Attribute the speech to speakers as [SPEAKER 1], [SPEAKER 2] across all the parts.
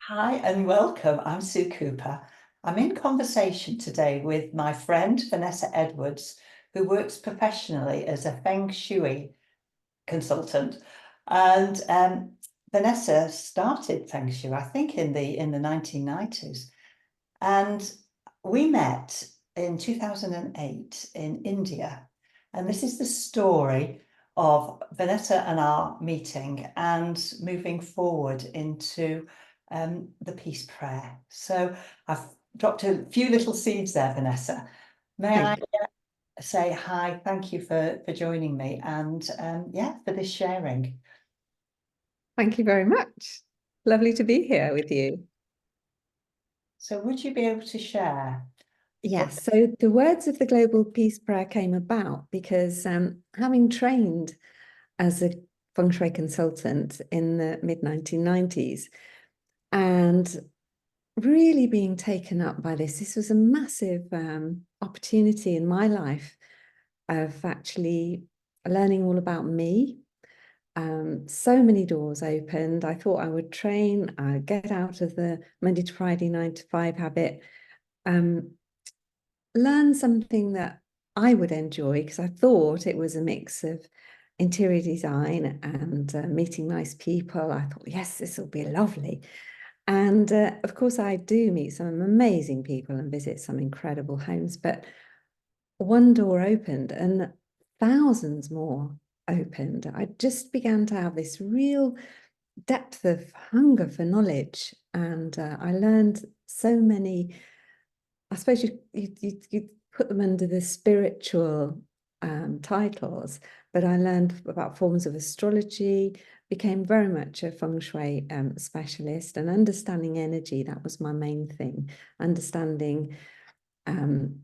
[SPEAKER 1] Hi and welcome. I'm Sue Cooper. I'm in conversation today with my friend Vanessa Edwards, who works professionally as a Feng Shui consultant. And Vanessa started Feng Shui, I think, in the 1990s. And we met in 2008 in India. And this is the story of Vanessa and our meeting and moving forward into the peace prayer. So I've dropped a few little seeds there, Vanessa. May I
[SPEAKER 2] Thank,
[SPEAKER 1] say hi, thank you for joining me and yeah, for this sharing.
[SPEAKER 2] thank you very much. Lovely to be here with you.
[SPEAKER 1] So would you be able to share?
[SPEAKER 2] Yes, so the words of the Global Peace Prayer came about because having trained as a feng shui consultant in the mid 1990s and really being taken up by this was a massive opportunity in my life of actually learning all about me. So many doors opened. I thought I would train, get out of the Monday to Friday 9 to 5 habit, um, learn something that I would enjoy because I thought it was a mix of interior design and meeting nice people. I thought, yes, this will be lovely. And of course, I do meet some amazing people and visit some incredible homes, but one door opened and thousands more opened. I just began to have this real depth of hunger for knowledge, and I learned so many. I suppose you put them under the spiritual titles, but I learned about forms of astrology, became very much a feng shui specialist, and understanding energy. That was my main thing. Understanding um,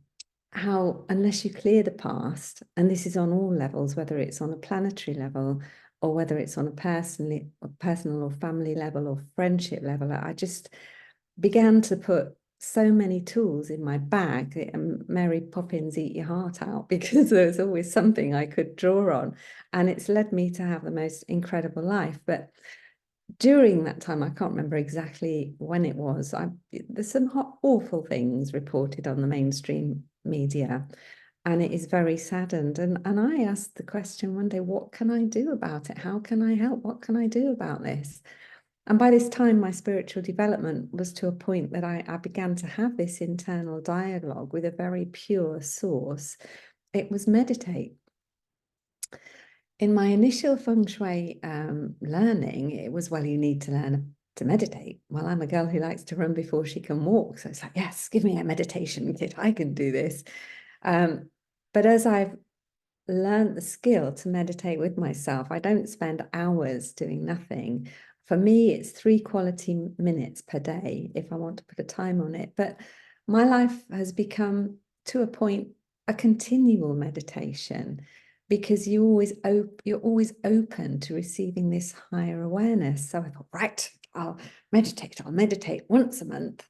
[SPEAKER 2] how, unless you clear the past, and this is on all levels, whether it's on a planetary level or whether it's on a personal or family level or friendship level, I just began to put so many tools in my bag. Mary Poppins eat your heart out because there was always something I could draw on, and it's led me to have the most incredible life. But during that time, I can't remember exactly when it was. There's some awful things reported on the mainstream media, and it is very saddened. And I asked the question one day, what can I do about it? How can I help? What can I do about this? And by this time, my spiritual development was to a point that I began to have this internal dialogue with a very pure source. It was meditate. In my initial feng shui learning, it was, well, you need to learn to meditate. Well, I'm a girl who likes to run before she can walk. So it's like, yes, give me a meditation kit. I can do this. But as I've learned the skill to meditate with myself, I don't spend hours doing nothing. For me, it's 3 quality minutes per day if I want to put a time on it. But my life has become, to a point, a continual meditation because you're always open to receiving this higher awareness. So I thought, right, I'll meditate once a month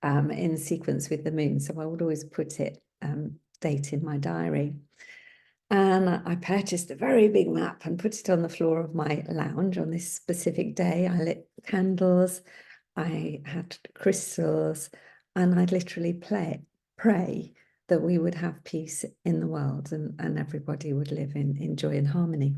[SPEAKER 2] in sequence with the moon. So I would always put it date in my diary. And I purchased a very big map and put it on the floor of my lounge on this specific day. I lit candles, I had crystals, and I'd literally pray that we would have peace in the world and everybody would live in joy and harmony.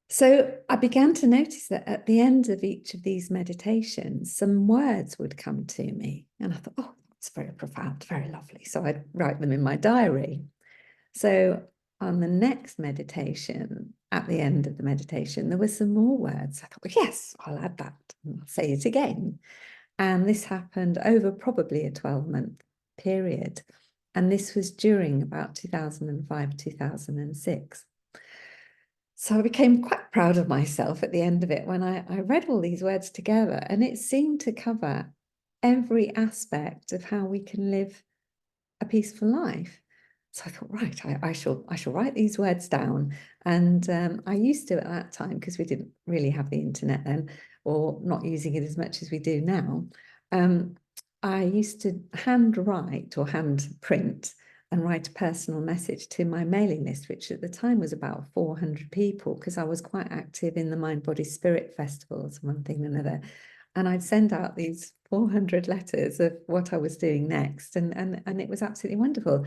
[SPEAKER 2] So I began to notice that at the end of each of these meditations, some words would come to me. And I thought, oh, that's very profound, very lovely. So I'd write them in my diary. So on the next meditation, at the end of the meditation, there were some more words. I thought, well, yes, I'll add that and I'll say it again. And this happened over probably a 12-month period. And this was during about 2005, 2006. So I became quite proud of myself at the end of it when I read all these words together, and it seemed to cover every aspect of how we can live a peaceful life. So I thought, right, I shall write these words down. And I used to at that time, because we didn't really have the internet then, or not using it as much as we do now. I used to hand write or hand print and write a personal message to my mailing list, which at the time was about 400 people, because I was quite active in the Mind, Body, Spirit festivals, one thing and another. And I'd send out these 400 letters of what I was doing next, and it was absolutely wonderful.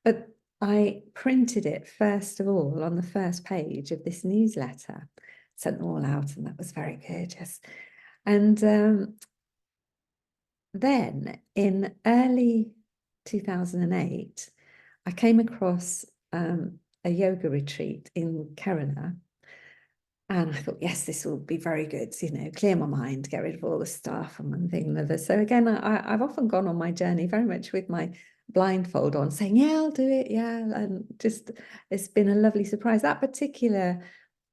[SPEAKER 2] But I printed it first of all on the first page of this newsletter, sent them all out, and that was very gorgeous. And then in early 2008, I came across a yoga retreat in Kerala. And I thought, yes, this will be very good, you know, clear my mind, get rid of all the stuff and one thing and another. So again, I've often gone on my journey very much with my blindfold on, saying, yeah, I'll do it. Yeah. And just, it's been a lovely surprise. That particular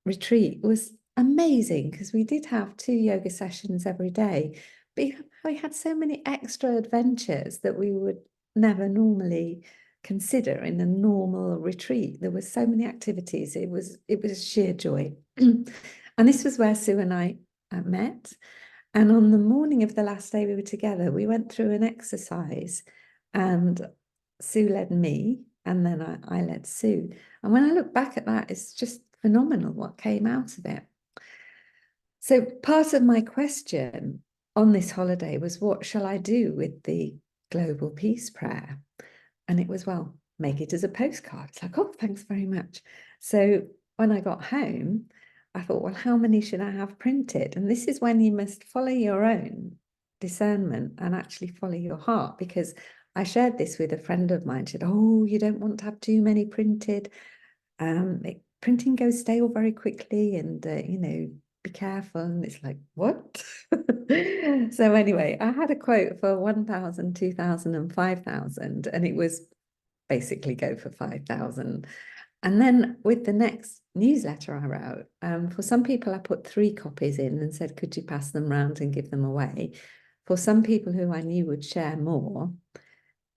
[SPEAKER 2] retreat was amazing because we did have 2 yoga sessions every day, but we had so many extra adventures that we would never normally consider in a normal retreat. There were so many activities. It was sheer joy. And this was where Sue and I met. And on the morning of the last day we were together, we went through an exercise, and Sue led me, and then I led Sue. And when I look back at that, it's just phenomenal what came out of it. So part of my question on this holiday was, what shall I do with the Global Peace Prayer? And it was, well, make it as a postcard. It's like, oh, thanks very much. So when I got home, I thought, well, how many should I have printed? And this is when you must follow your own discernment and actually follow your heart, because I shared this with a friend of mine. She said, oh, you don't want to have too many printed. Printing goes stale very quickly, and, you know, be careful. And it's like, what? So anyway, I had a quote for 1,000, 2,000 and 5,000, and it was basically go for 5,000. And then with the next newsletter I wrote, for some people I put 3 copies in and said, could you pass them round and give them away? For some people who I knew would share more,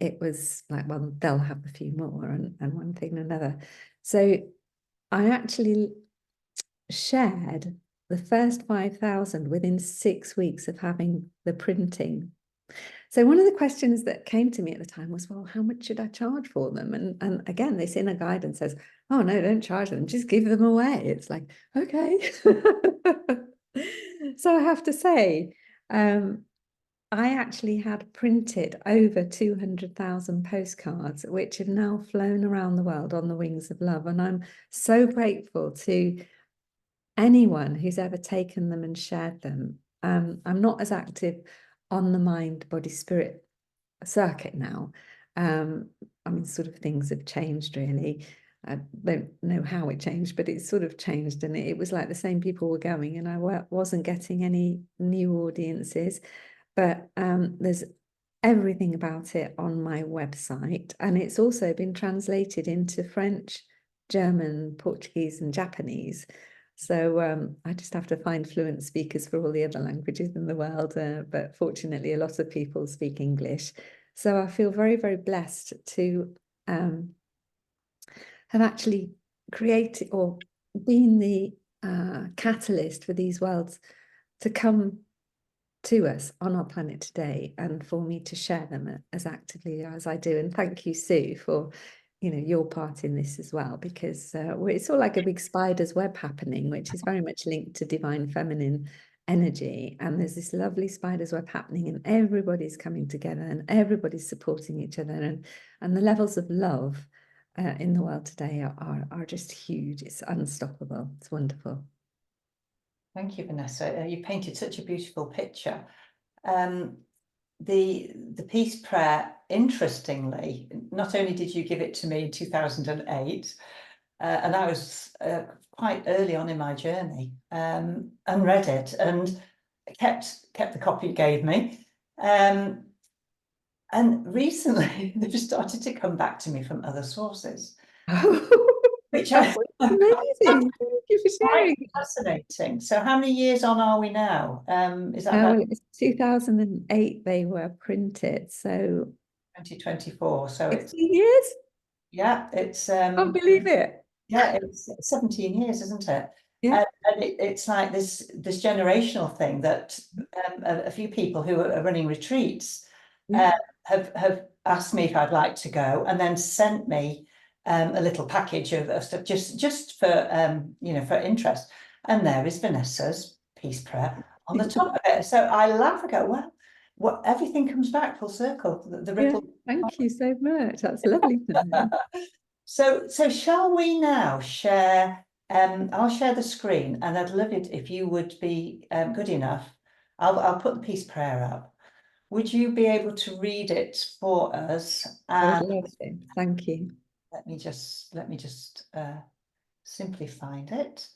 [SPEAKER 2] it was like, well, they'll have a few more, and one thing and another. So I actually shared the first 5,000 within 6 weeks of having the printing. So one of the questions that came to me at the time was, well, how much should I charge for them? And again, this inner guidance says, oh no, don't charge them, just give them away. It's like, okay. So I have to say, I actually had printed over 200,000 postcards, which have now flown around the world on the wings of love. And I'm so grateful to anyone who's ever taken them and shared them. I'm not as active on the mind, body, spirit circuit now. I mean, sort of things have changed really. I don't know how it changed, but it's sort of changed, and it was like the same people were going, and I wasn't getting any new audiences. But there's everything about it on my website, and it's also been translated into French, German, Portuguese, and Japanese. So I just have to find fluent speakers for all the other languages in the world, but fortunately a lot of people speak English. So I feel very, very blessed to have actually created or been the catalyst for these worlds to come to us on our planet today, and for me to share them as actively as I do. And thank you, Sue, for your part in this as well, because it's all like a big spider's web happening, which is very much linked to divine feminine energy. And there's this lovely spider's web happening, and everybody's coming together and everybody's supporting each other, and the levels of love in the world today are just huge. It's unstoppable. It's wonderful.
[SPEAKER 1] Thank you, Vanessa. You painted such a beautiful picture. The peace prayer, interestingly, not only did you give it to me in 2008, and I was quite early on in my journey, and read it and kept the copy you gave me. And recently they've started to come back to me from other sources, which
[SPEAKER 2] That was amazing. Thank you for sharing.
[SPEAKER 1] fascinating. So how many years on are we now? Is that about
[SPEAKER 2] Well, it was 2008 they were printed, so
[SPEAKER 1] 2024? So it's
[SPEAKER 2] 16 years?
[SPEAKER 1] yeah, it's
[SPEAKER 2] Can't believe it.
[SPEAKER 1] yeah, it's 17 years, isn't it?
[SPEAKER 2] Yeah.
[SPEAKER 1] And it's like this generational thing that a few people who are running retreats have asked me if I'd like to go, and then sent me a little package of stuff just for for interest. And there is Vanessa's peace prayer on the top of it. So I laugh. I go, well, what everything comes back full circle. The
[SPEAKER 2] Yeah,
[SPEAKER 1] ripple.
[SPEAKER 2] thank you so much. That's lovely to know.
[SPEAKER 1] So shall we now share? I'll share the screen, and I'd love it if you would be good enough. I'll put the peace prayer up. Would you be able to read it for us?
[SPEAKER 2] I would
[SPEAKER 1] And
[SPEAKER 2] love to. Thank you.
[SPEAKER 1] let me just simply find it.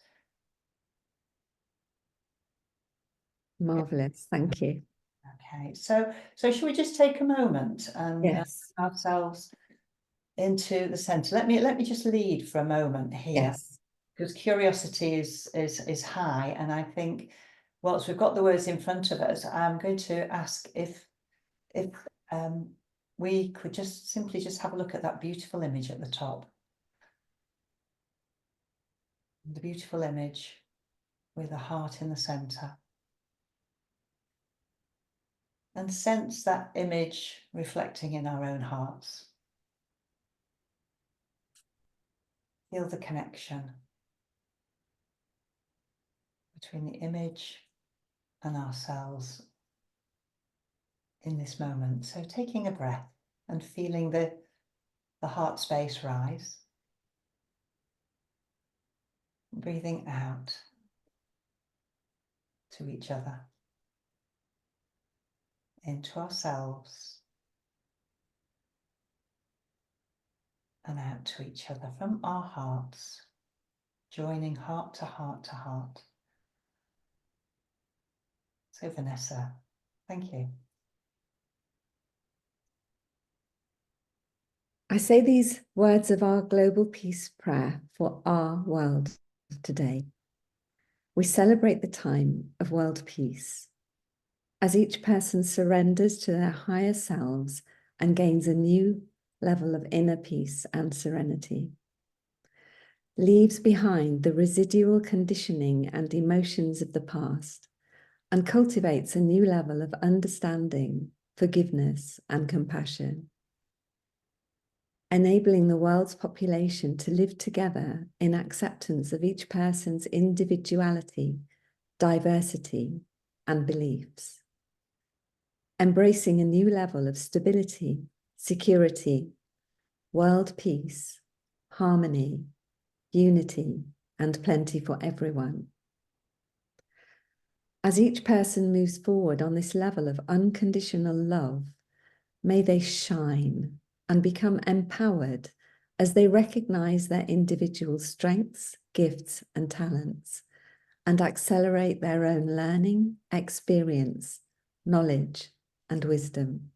[SPEAKER 2] Marvelous. Thank you.
[SPEAKER 1] Okay, so should we just take a moment and
[SPEAKER 2] Yes.
[SPEAKER 1] ourselves into the center? Let me just lead for a moment here,
[SPEAKER 2] Yes.
[SPEAKER 1] because curiosity is high, and I think whilst we've got the words in front of us, I'm going to ask if we could just simply just have a look at that beautiful image at the top. The beautiful image with a heart in the center. And sense that image reflecting in our own hearts. Feel the connection between the image and ourselves in this moment. So taking a breath and feeling the heart space rise. Breathing out to each other, into ourselves, and out to each other from our hearts, joining heart to heart to heart. So Vanessa, thank you.
[SPEAKER 2] I say these words of our global peace prayer for our world today. We celebrate the time of world peace as each person surrenders to their higher selves and gains a new level of inner peace and serenity, leaves behind the residual conditioning and emotions of the past, and cultivates a new level of understanding, forgiveness, and compassion, enabling the world's population to live together in acceptance of each person's individuality, diversity, and beliefs, embracing a new level of stability, security, world peace, harmony, unity, and plenty for everyone. As each person moves forward on this level of unconditional love, may they shine and become empowered as they recognize their individual strengths, gifts, and talents, and accelerate their own learning, experience, knowledge, and wisdom.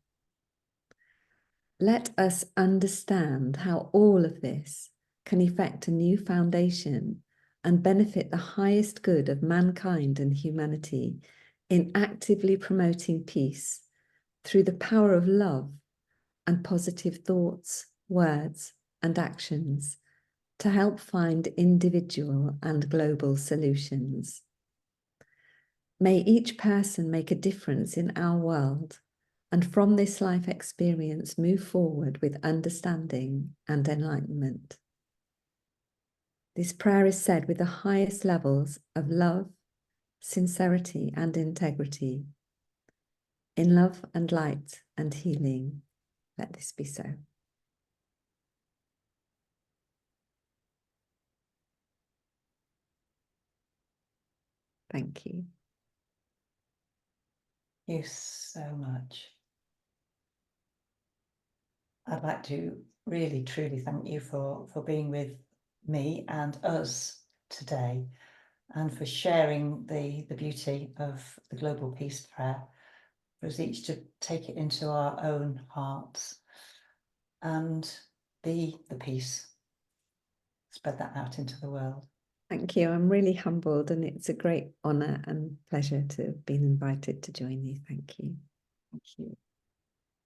[SPEAKER 2] Let us understand how all of this can effect a new foundation and benefit the highest good of mankind and humanity in actively promoting peace through the power of love and positive thoughts, words, and actions to help find individual and global solutions. May each person make a difference in our world, and from this life experience move forward with understanding and enlightenment. This prayer is said with the highest levels of love, sincerity, and integrity. In love and light and healing, let this be so. Thank you.
[SPEAKER 1] Thank you so much. I'd like to really, truly thank you for being with me and us today, and for sharing the beauty of the Global Peace Prayer, for us each to take it into our own hearts and be the peace, spread that out into the world.
[SPEAKER 2] Thank you. I'm really humbled, and it's a great honour and pleasure to have been invited to join you. Thank you.
[SPEAKER 1] Thank you.